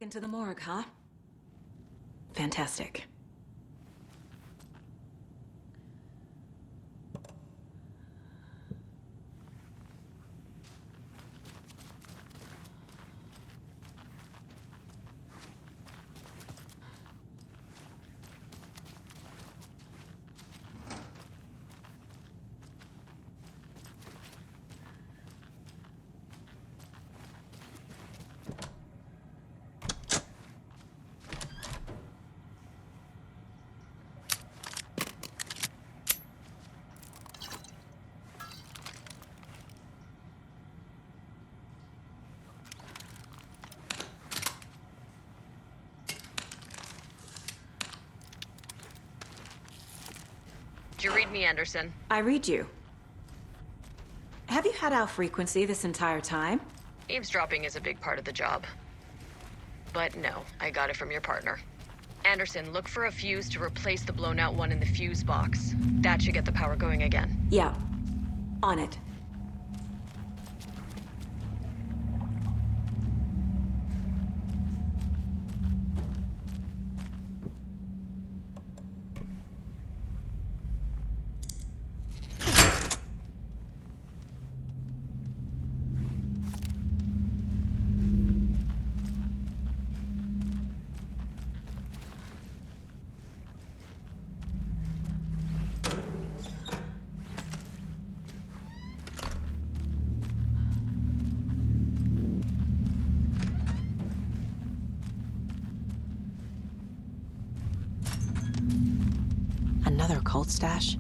Into the morgue, huh? Fantastic. Did you read me, Anderson? I read you. Have you had our frequency this entire time? Eavesdropping is a big part of the job. But no, I got it from your partner. Anderson, look for a fuse to replace the blown out one in the fuse box. That should get the power going again. Yeah. On it. Another cult stash?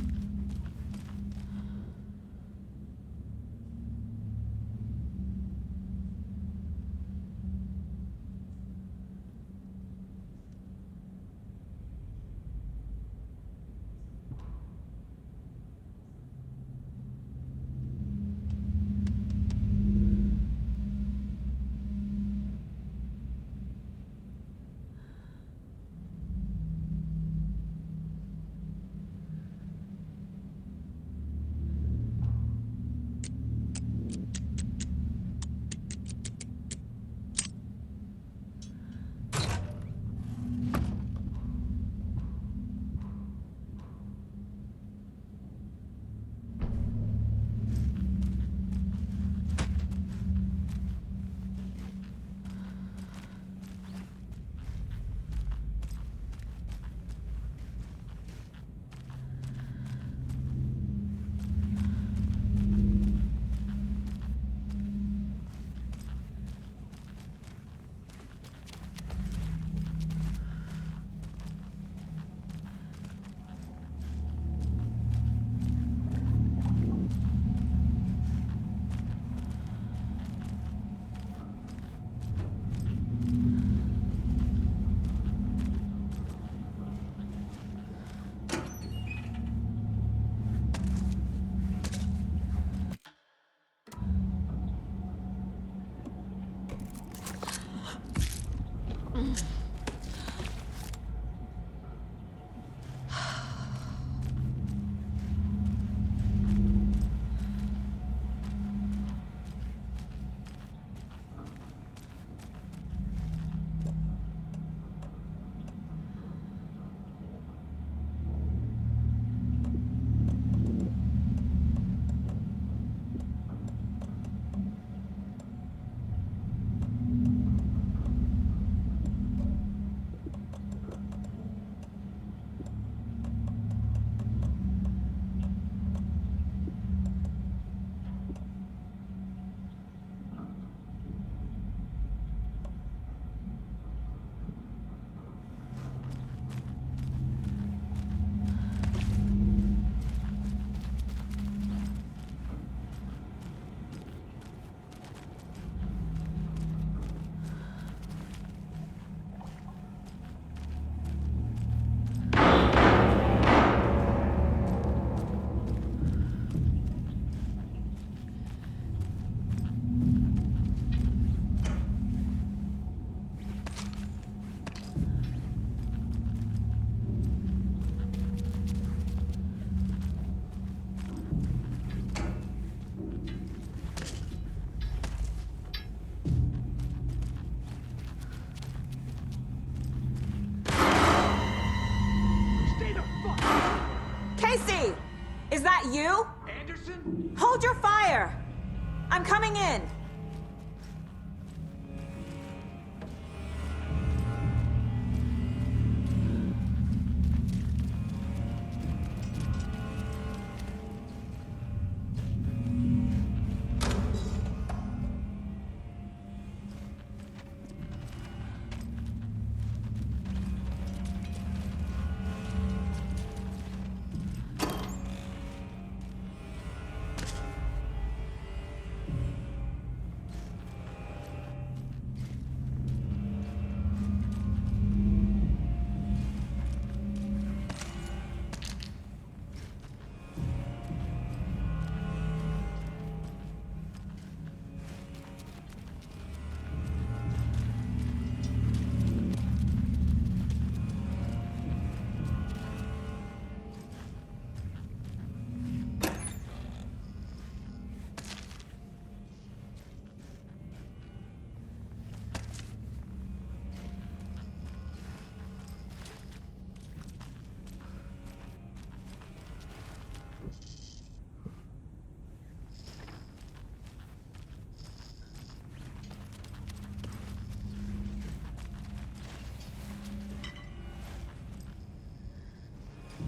Hold your fire! I'm coming in!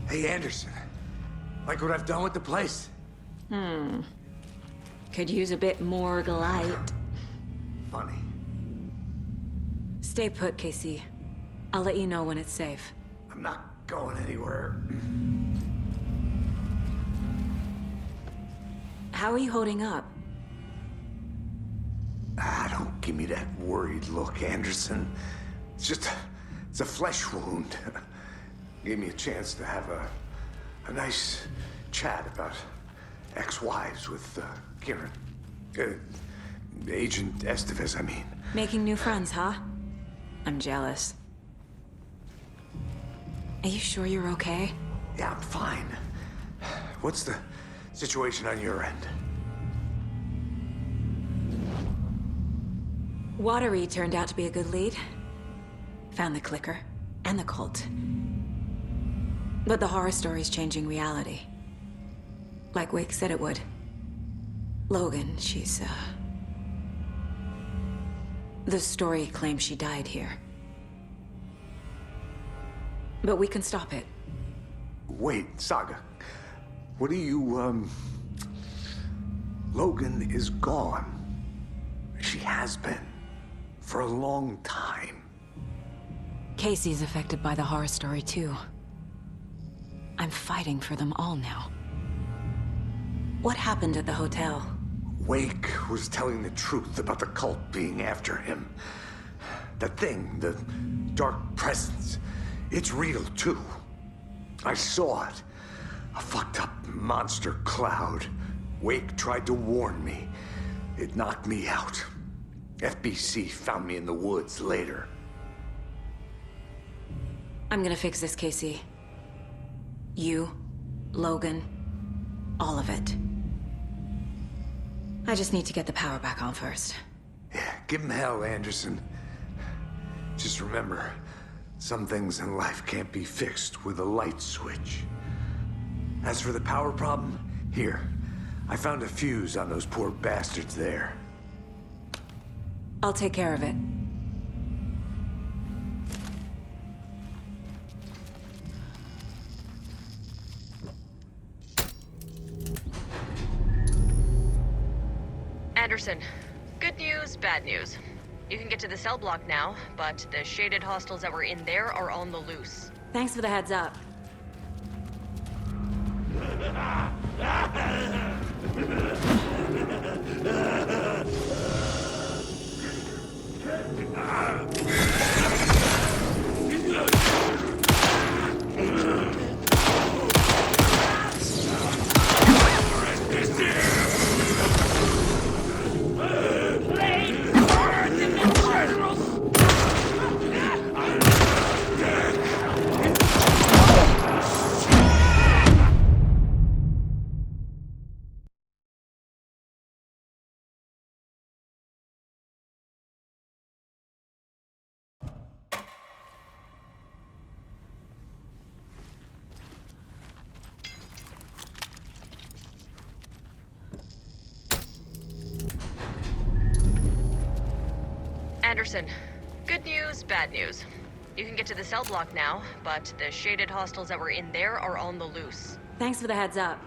Hey, Anderson. Like what I've done with the place? Could use a bit more light. Funny. Stay put, Casey. I'll let you know when it's safe. I'm not going anywhere. How are you holding up? Don't give me that worried look, Anderson. It's a flesh wound. Gave me a chance to have a nice chat about ex-wives with Kieran. Agent Estevez, I mean. Making new friends, huh? I'm jealous. Are you sure you're okay? Yeah, I'm fine. What's the situation on your end? Watery turned out to be a good lead. Found the clicker and the cult. But the horror story's changing reality. Like Wake said it would. Logan, she's, the story claims she died here. But we can stop it. Wait, Saga. What do you, Logan is gone. She has been. For a long time. Casey's affected by the horror story, too. I'm fighting for them all now. What happened at the hotel? Wake was telling the truth about the cult being after him. The thing, the dark presence, it's real too. I saw it. A fucked up monster cloud. Wake tried to warn me. It knocked me out. FBC found me in the woods later. I'm gonna fix this, Casey. You, Logan, all of it. I just need to get the power back on first. Yeah, give him hell, Anderson. Just remember, some things in life can't be fixed with a light switch. As for the power problem, here, I found a fuse on those poor bastards there. I'll take care of it. Anderson, good news, bad news. You can get to the cell block now, but the shaded hostels that were in there are on the loose. Thanks for the heads up. Anderson, good news, bad news. You can get to the cell block now, but the shaded hostiles that were in there are on the loose. Thanks for the heads up.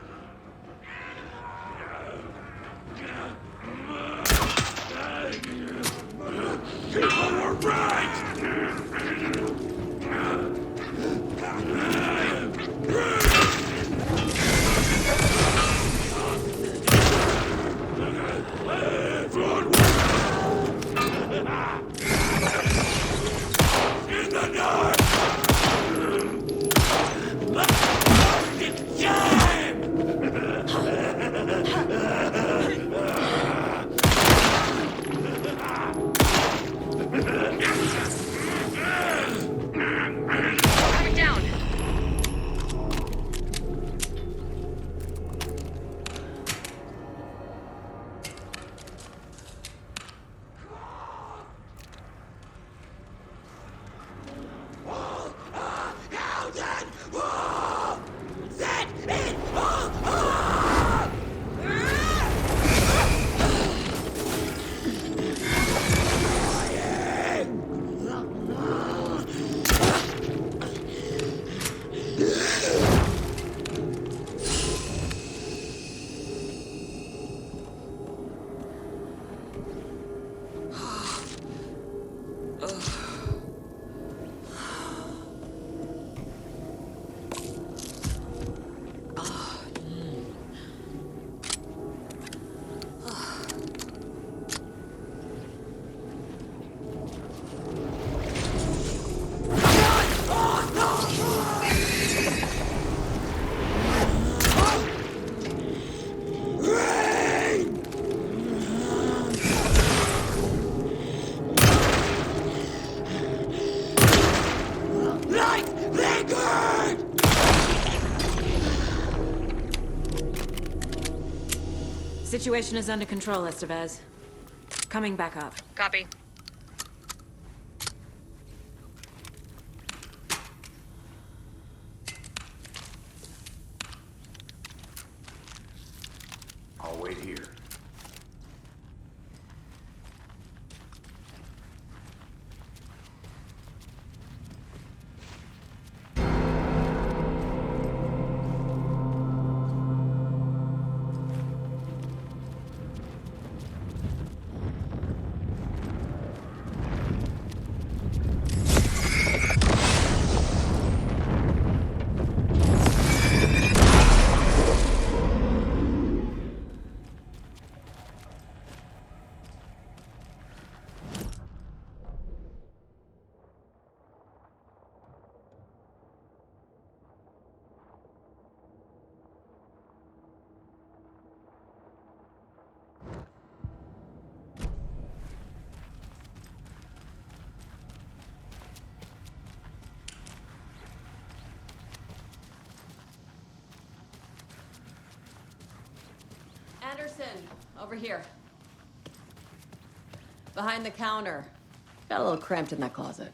Coming down. Situation is under control, Estevez. Coming back up. Copy. I'll wait here. Anderson, over here. Behind the counter. Got a little cramped in that closet.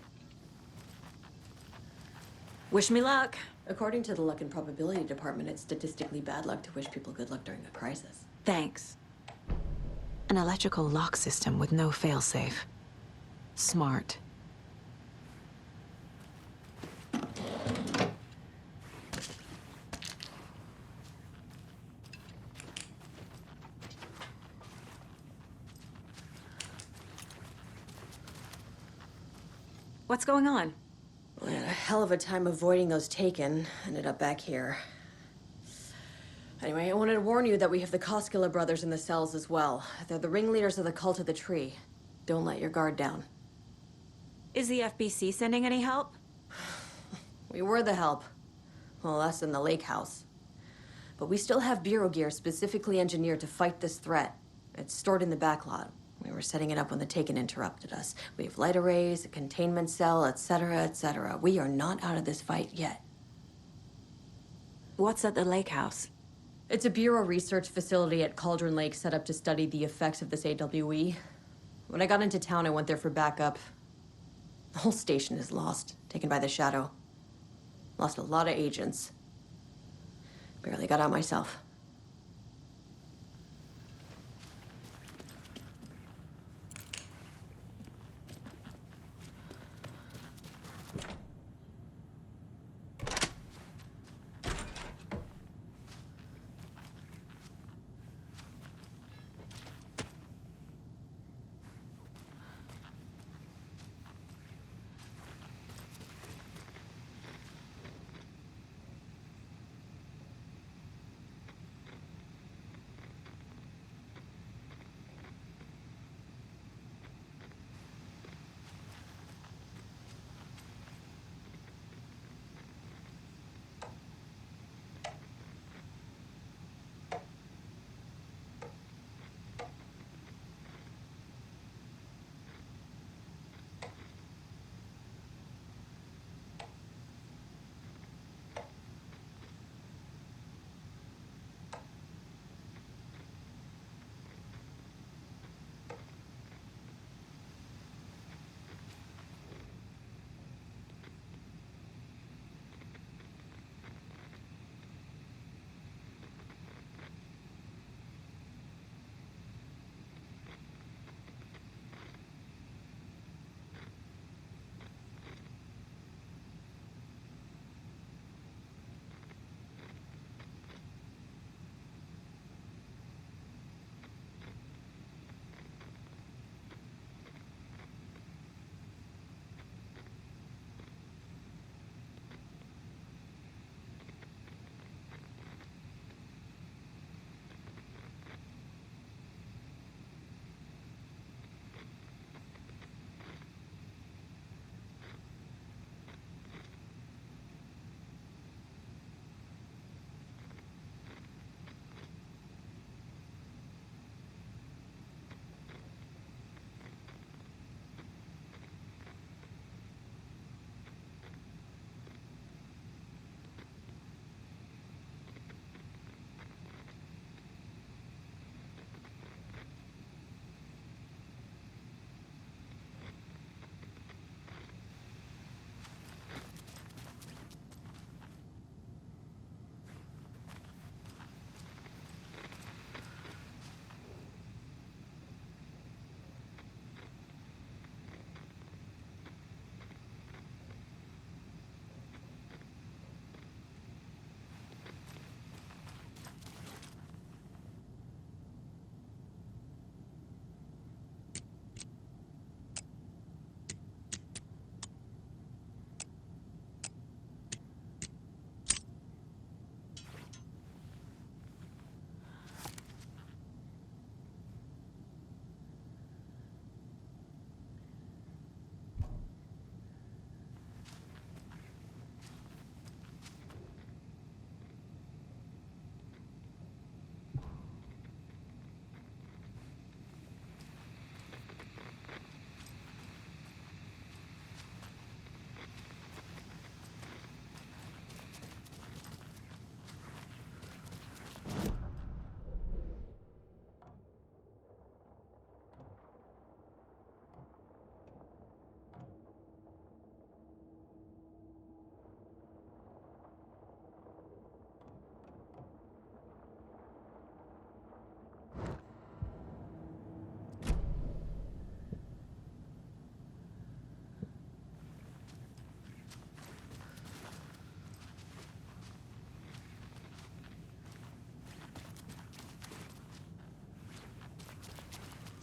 Wish me luck. According to the luck and probability department, it's statistically bad luck to wish people good luck during a crisis. Thanks. An electrical lock system with no failsafe. Smart. What's going on? We had a hell of a time avoiding those taken. Ended up back here. Anyway, I wanted to warn you that we have the Koskela brothers in the cells as well. They're the ringleaders of the Cult of the Tree. Don't let your guard down. Is the FBC sending any help? We were the help. Well, us in the lake house. But we still have Bureau gear specifically engineered to fight this threat. It's stored in the backlot. We were setting it up when the Taken interrupted us. We have light arrays, a containment cell, etc., etc. We are not out of this fight yet. What's at the lake house? It's a Bureau research facility at Cauldron Lake set up to study the effects of this AWE. When I got into town, I went there for backup. The whole station is lost, taken by the Shadow. Lost a lot of agents. Barely got out myself.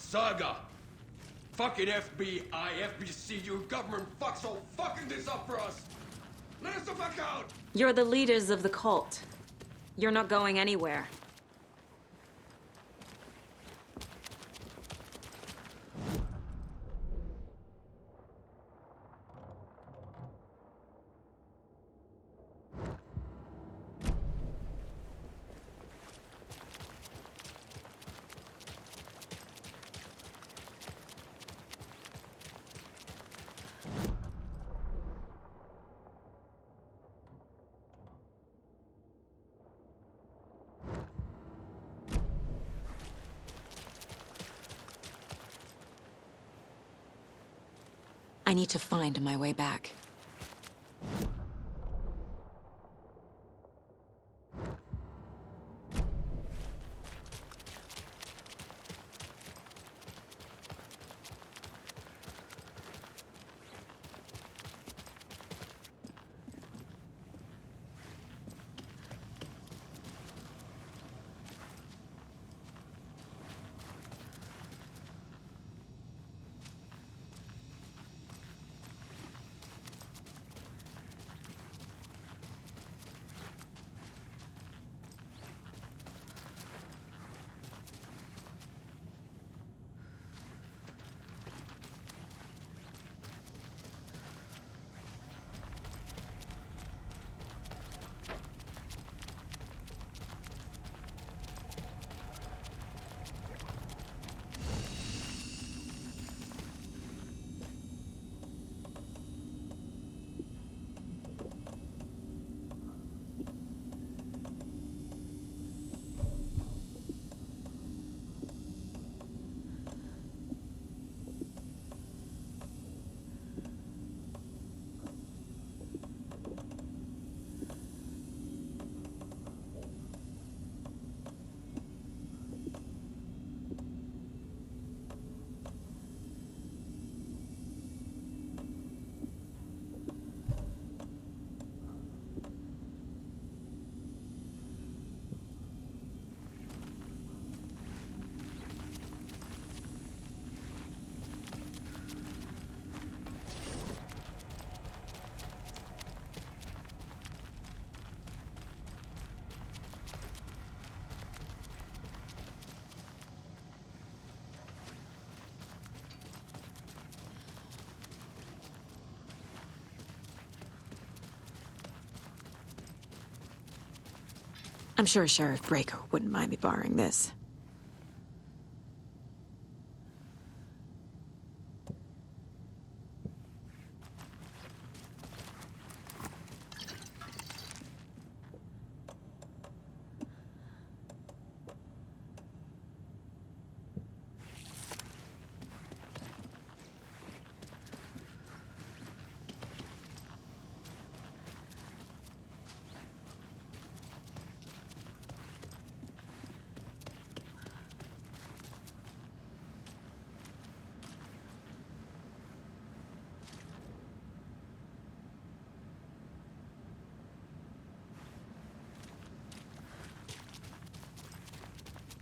Saga! Fucking FBI, FBC, you government fucks all fucking this up for us! Let us the fuck out! You're the leaders of the cult. You're not going anywhere. I need to find my way back. I'm sure Sheriff Breaker wouldn't mind me borrowing this.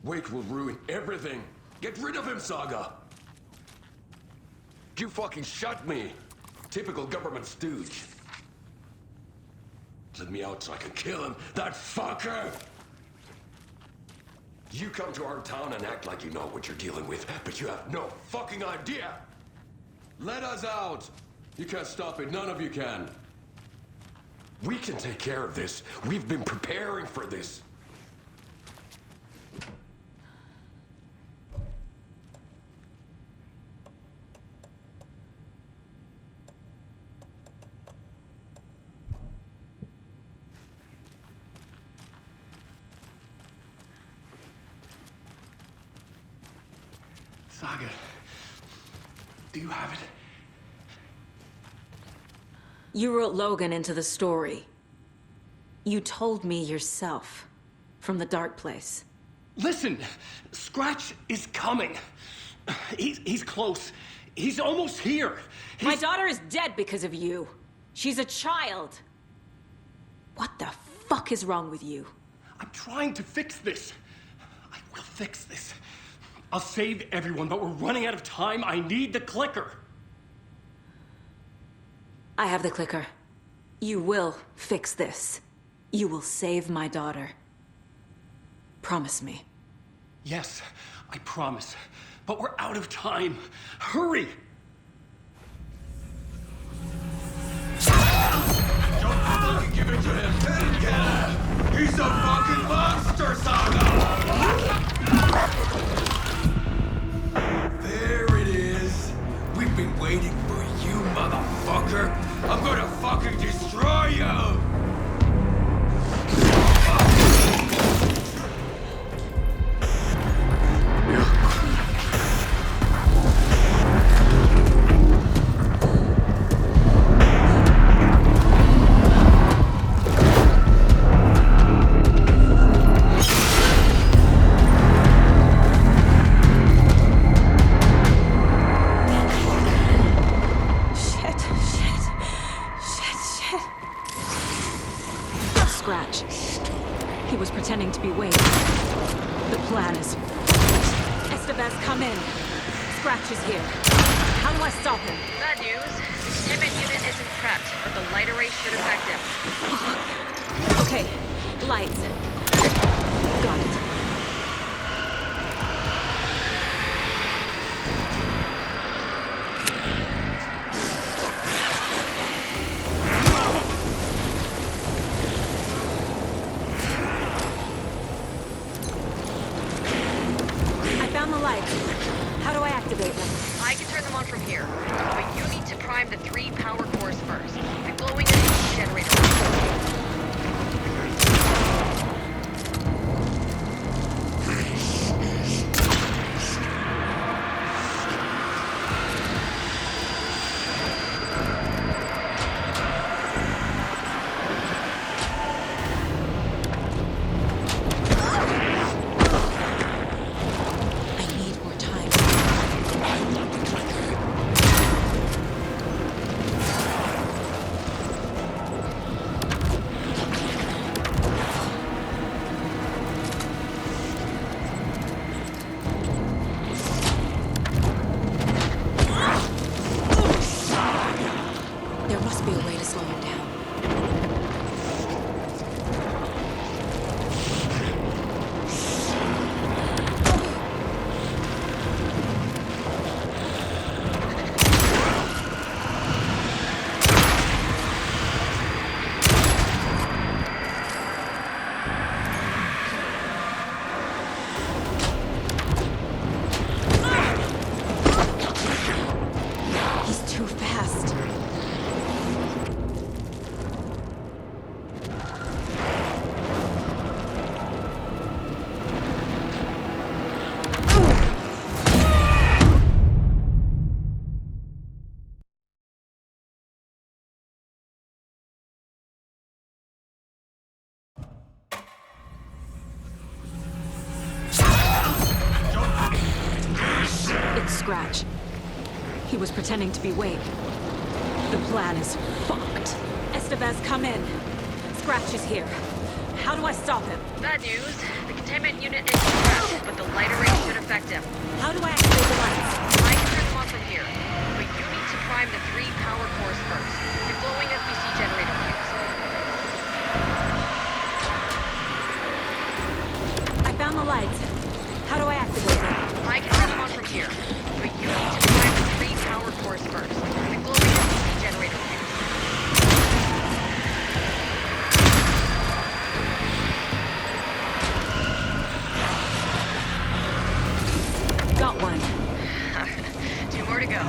Wake will ruin everything. Get rid of him, Saga! You fucking shot me! Typical government stooge. Let me out so I can kill him, that fucker! You come to our town and act like you know what you're dealing with, but you have no fucking idea! Let us out! You can't stop it, none of you can. We can take care of this. We've been preparing for this. Saga, do you have it? You wrote Logan into the story. You told me yourself. From the dark place. Listen, Scratch is coming. He's close. He's almost here. My daughter is dead because of you. She's a child. What the fuck is wrong with you? I'm trying to fix this. I will fix this. I'll save everyone, but we're running out of time. I need the clicker. I have the clicker. You will fix this. You will save my daughter. Promise me. Yes, I promise. But we're out of time. Hurry! Don't fucking give it to him! He's a fucking monster, Saga! There it is. We've been waiting for you, motherfucker. I'm gonna fucking destroy you! Scratch. He was pretending to be Wade. The plan is... Estevez, come in. Scratch is here. How do I stop him? Bad news. The containment unit isn't prepped, but the light array should affect him. Okay, lights. Got it. How do I activate them? I can turn them on from here, but you need to prime the 3 power cores first. The glowing energy generator. Scratch. He was pretending to be Wade. The plan is fucked. Estevez, come in. Scratch is here. How do I stop him? Bad news. The containment unit is prepped, but the light array should affect him. How do I activate the lights? I can turn them on from here, but you need to prime the 3 power cores first. The glowing FBC generator fuse. I found the lights. How do I activate them? I can turn them on from here, but you need to prime the 3 power cores first. The glowing FBC generator fuse. Got one. 2 more to go.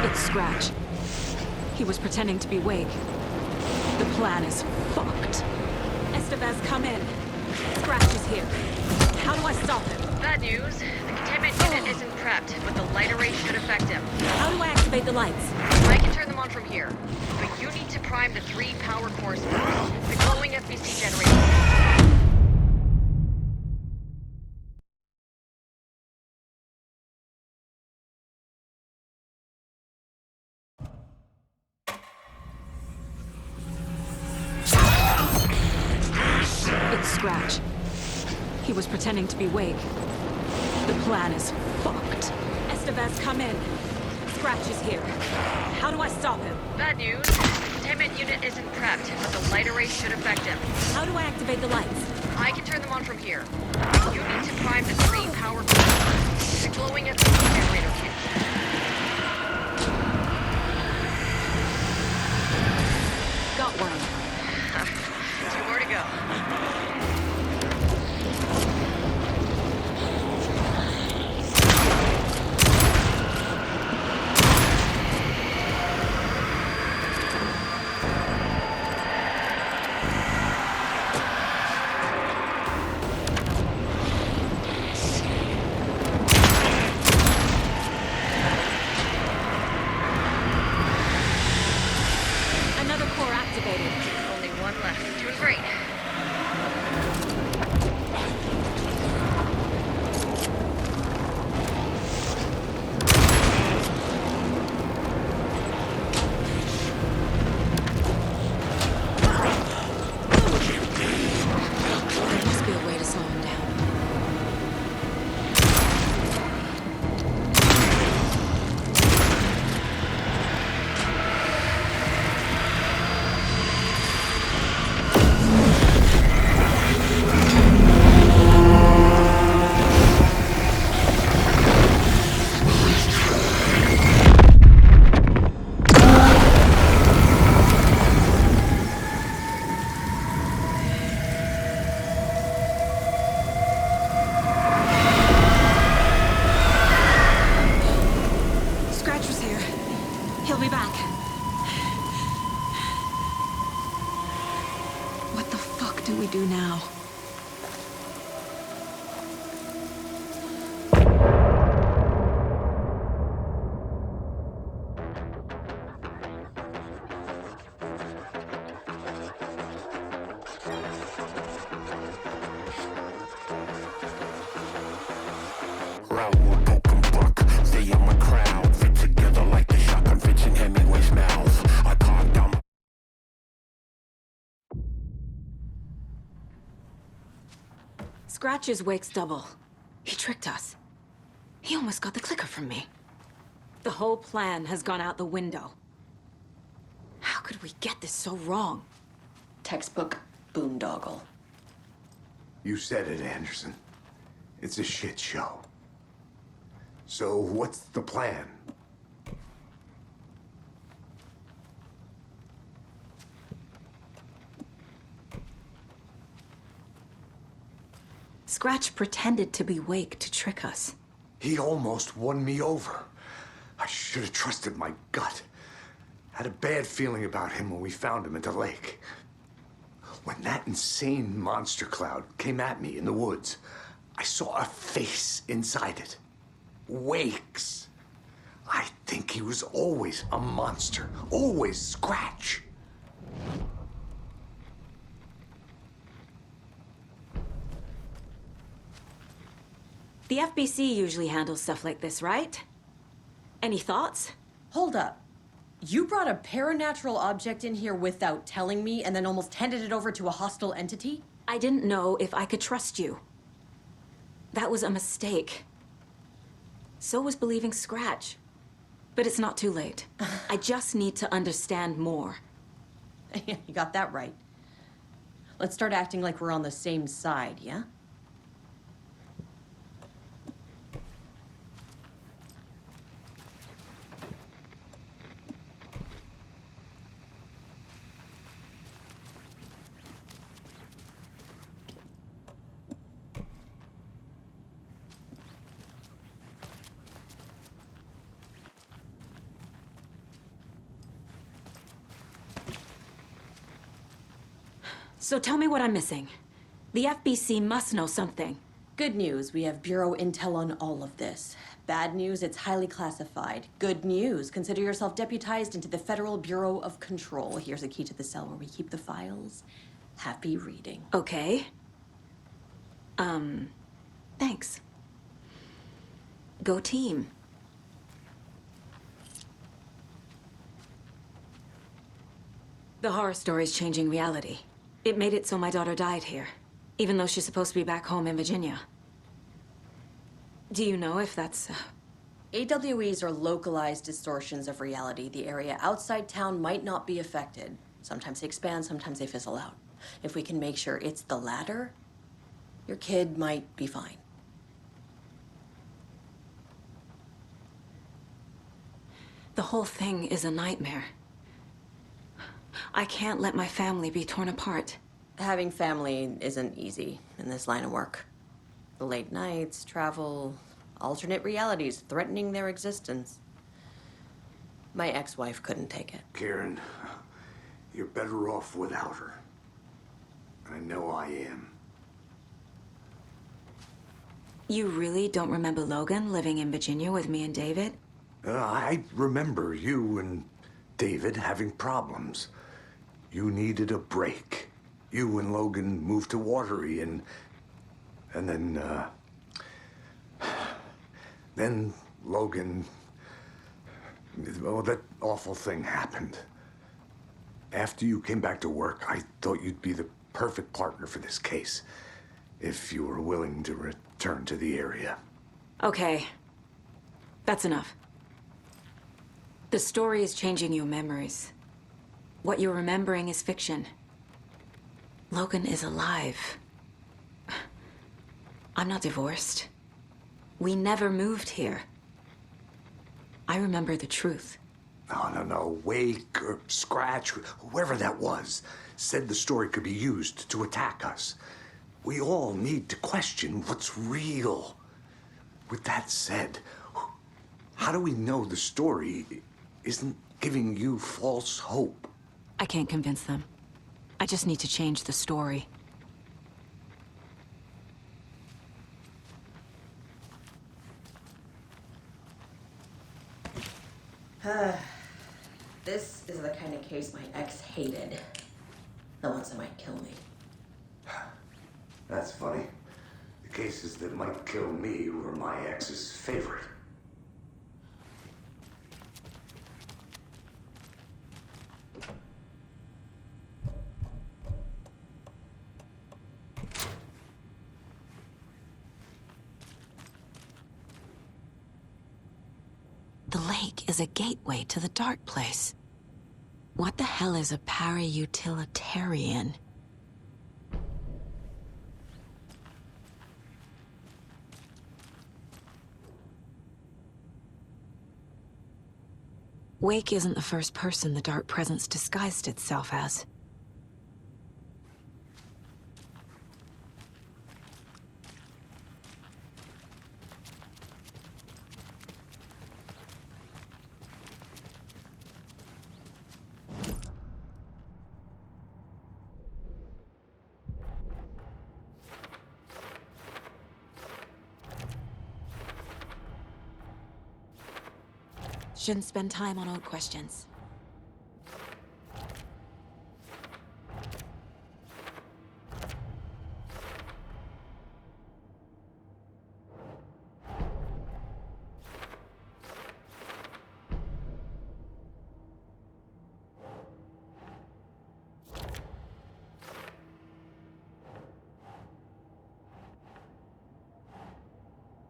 It's Scratch. He was pretending to be Wade. The plan is fucked. Estevez, come in. Scratch is here. How do I stop him? Bad news. The containment unit isn't prepped, but the light array should affect him. How do I activate the lights? I can turn them on from here, Scratch. He was pretending to be Wake. The plan is fucked. Estevez, come in. Scratch is here. How do I stop him? Bad news. The containment unit isn't prepped, but the light array should affect him. How do I activate the lights? I can turn them on from here. You need to prime the three power cords. The glowing at the generator kit. Got one. 2 more to go. Another core activated. Only one left. Doing great. There must be a way to slow him down. Scratch was here. He'll be back. What the fuck do we do now? Raoul open book, stay on my crowd, fit together like the shotgun fits in Hemingway's mouth. I calm down. Scratch is Wake's double. He tricked us. He almost got the clicker from me. The whole plan has gone out the window. How could we get this so wrong? Textbook boondoggle. You said it, Anderson. It's a shit show. So what's the plan? Scratch pretended to be Wake to trick us. He almost won me over. I should have trusted my gut. Had a bad feeling about him when we found him at the lake. When that insane monster cloud came at me in the woods, I saw a face inside it. Wake's. I think he was always a monster. Always Scratch. The FBC usually handles stuff like this, right? Any thoughts? Hold up. You brought a paranatural object in here without telling me and then almost handed it over to a hostile entity? I didn't know if I could trust you. That was a mistake. So was believing Scratch. But it's not too late. I just need to understand more. You got that right. Let's start acting like we're on the same side, yeah? So tell me what I'm missing. The FBC must know something. Good news, we have Bureau intel on all of this. Bad news, it's highly classified. Good news, consider yourself deputized into the Federal Bureau of Control. Here's a key to the cell where we keep the files. Happy reading. Okay. Thanks. Go team. The horror story's changing reality. It made it so my daughter died here. Even though she's supposed to be back home in Virginia. Do you know if that's... AWEs are localized distortions of reality. The area outside town might not be affected. Sometimes they expand, sometimes they fizzle out. If we can make sure it's the latter, your kid might be fine. The whole thing is a nightmare. I can't let my family be torn apart. Having family isn't easy in this line of work. The late nights, travel, alternate realities threatening their existence. My ex-wife couldn't take it. Karen, you're better off without her. I know I am. You really don't remember Logan living in Virginia with me and David? I remember you and David having problems. You needed a break. You and Logan moved to Watery and then Logan, well, that awful thing happened. After you came back to work, I thought you'd be the perfect partner for this case, if you were willing to return to the area. Okay. That's enough. The story is changing your memories. What you're remembering is fiction. Logan is alive. I'm not divorced. We never moved here. I remember the truth. No. Wake or Scratch, whoever that was, said the story could be used to attack us. We all need to question what's real. With that said, how do we know the story isn't giving you false hope? I can't convince them. I just need to change the story. This is the kind of case my ex hated. The ones that might kill me. That's funny. The cases that might kill me were my ex's favorite. The lake is a gateway to the dark place. What the hell is a para-utilitarian? Wake isn't the first person the dark presence disguised itself as. Shouldn't spend time on old questions.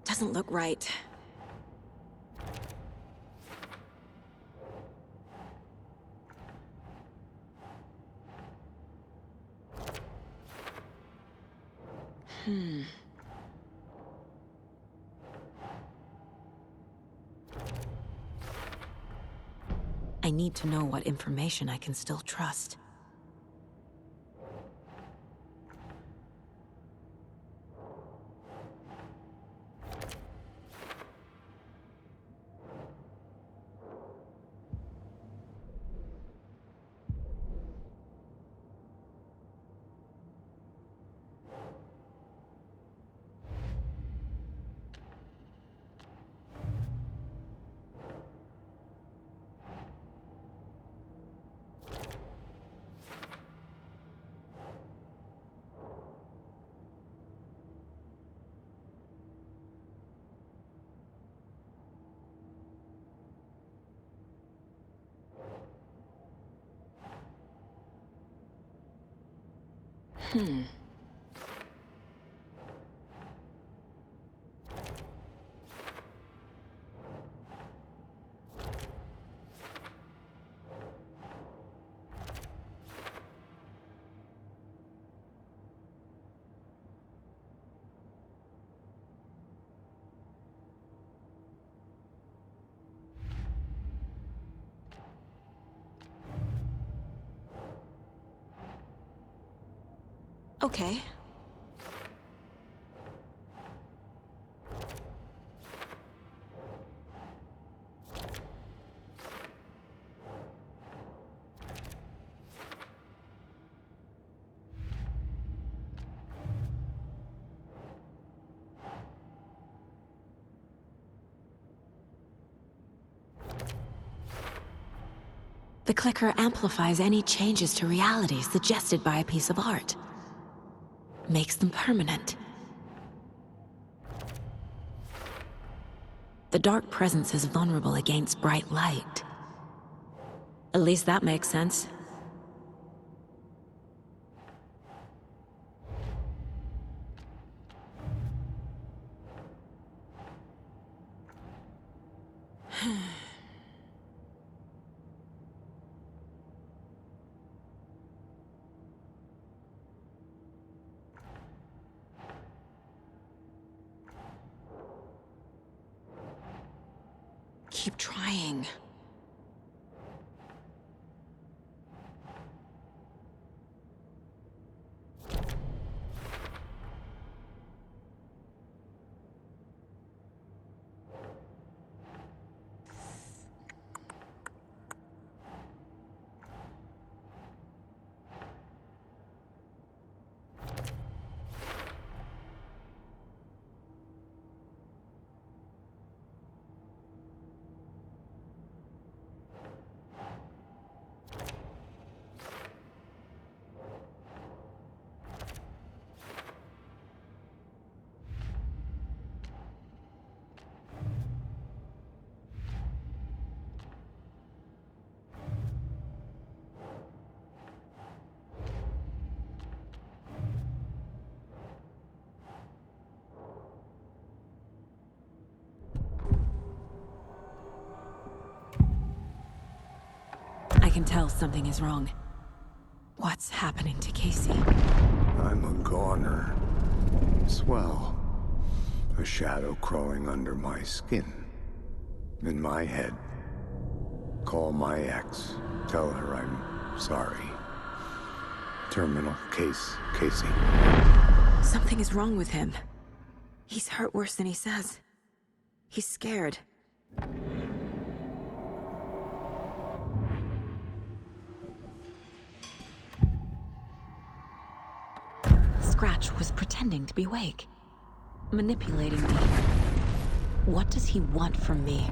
Doesn't look right. I need to know what information I can still trust. Okay. The clicker amplifies any changes to reality suggested by a piece of art. Makes them permanent. The dark presence is vulnerable against bright light. At least that makes sense. Keep trying. I can tell something is wrong. What's happening to Casey? I'm a goner. Swell. A shadow crawling under my skin. In my head. Call my ex. Tell her I'm sorry. Terminal case, Casey. Something is wrong with him. He's hurt worse than he says. He's scared. Scratch was pretending to be awake. Manipulating me. What does he want from me?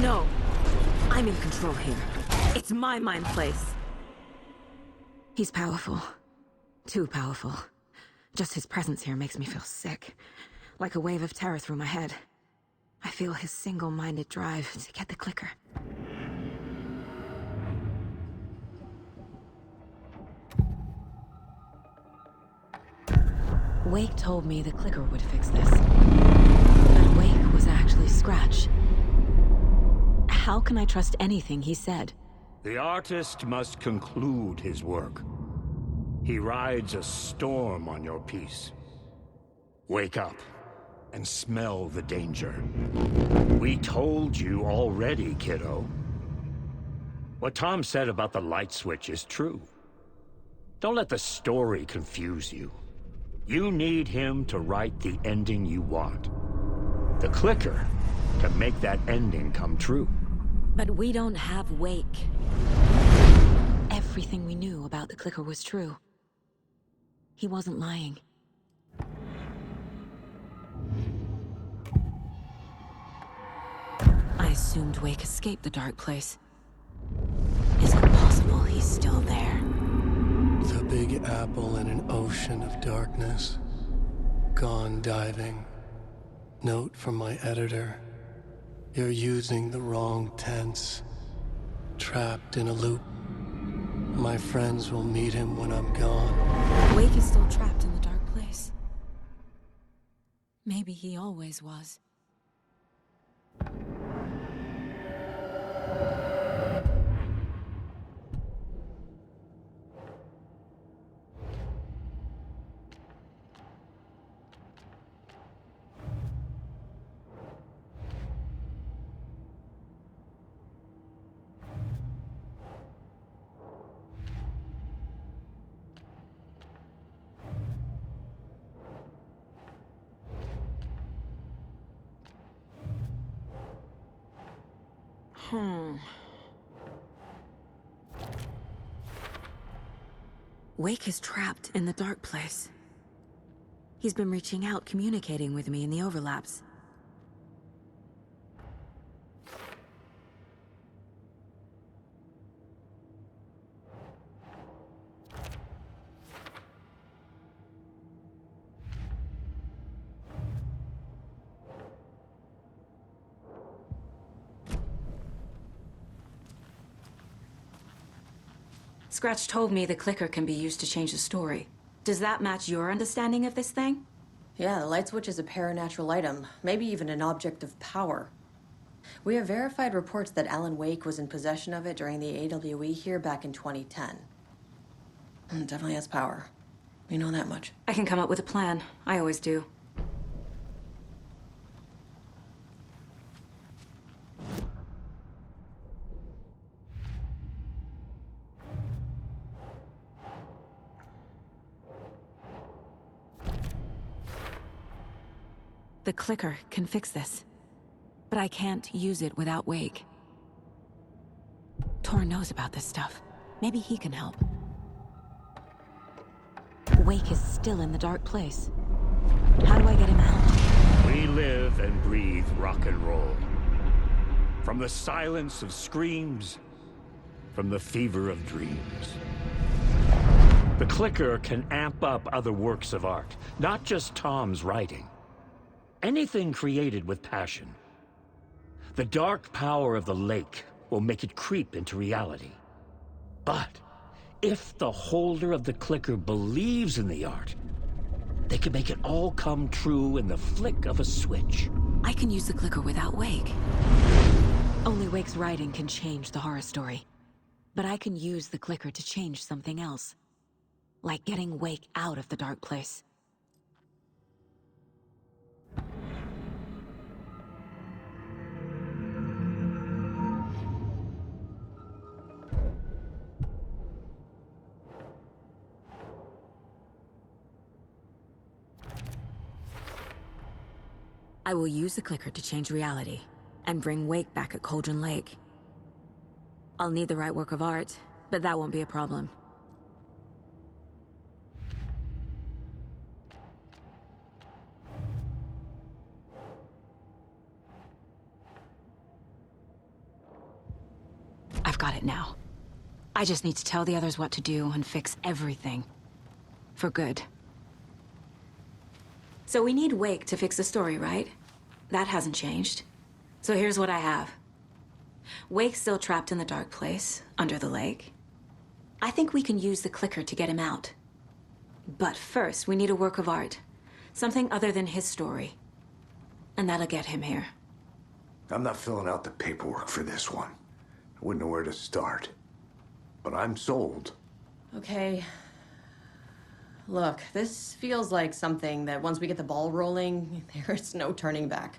No! I'm in control here. It's my mind place. He's powerful. Too powerful. Just his presence here makes me feel sick. Like a wave of terror through my head. I feel his single-minded drive to get the clicker. Wake told me the clicker would fix this. But Wake was actually Scratch. How can I trust anything he said? The artist must conclude his work. He rides a storm on your piece. Wake up and smell the danger. We told you already, kiddo. What Tom said about the light switch is true. Don't let the story confuse you. You need him to write the ending you want. The clicker to make that ending come true. But we don't have Wake. Everything we knew about the clicker was true. He wasn't lying. I assumed Wake escaped the dark place. Is it possible he's still there? The Big Apple in an ocean of darkness. Gone diving. Note from my editor. You're using the wrong tense. Trapped in a loop. My friends will meet him when I'm gone. Wake is still trapped in the dark place. Maybe he always was. Wake is trapped in the dark place. He's been reaching out, communicating with me in the overlaps. Scratch told me the clicker can be used to change the story. Does that match your understanding of this thing? Yeah, the light switch is a paranatural item, maybe even an object of power. We have verified reports that Alan Wake was in possession of it during the AWE here back in 2010. It definitely has power. We know that much. I can come up with a plan. I always do. The clicker can fix this, but I can't use it without Wake. Tor knows about this stuff. Maybe he can help. Wake is still in the dark place. How do I get him out? We live and breathe rock and roll. From the silence of screams, from the fever of dreams. The clicker can amp up other works of art, not just Tom's writing. Anything created with passion. The dark power of the lake will make it creep into reality. But if the holder of the clicker believes in the art, they can make it all come true in the flick of a switch. I can use the clicker without Wake. Only Wake's writing can change the horror story. But I can use the clicker to change something else. Like getting Wake out of the dark place. I will use the clicker to change reality, and bring Wake back at Cauldron Lake. I'll need the right work of art, but that won't be a problem. I've got it now. I just need to tell the others what to do and fix everything. For good. So we need Wake to fix the story, right? That hasn't changed. So here's what I have. Wake's still trapped in the dark place, under the lake. I think we can use the clicker to get him out. But first, we need a work of art. Something other than his story. And that'll get him here. I'm not filling out the paperwork for this one. I wouldn't know where to start. But I'm sold. Okay. Look, this feels like something that once we get the ball rolling, there's no turning back.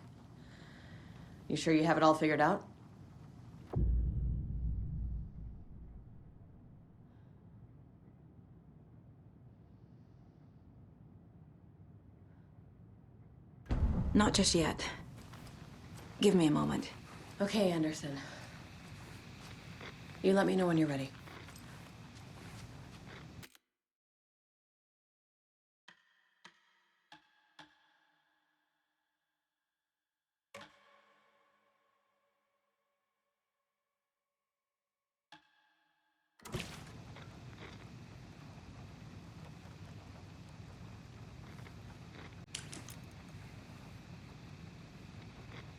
You sure you have it all figured out? Not just yet. Give me a moment. Okay, Anderson. You let me know when you're ready.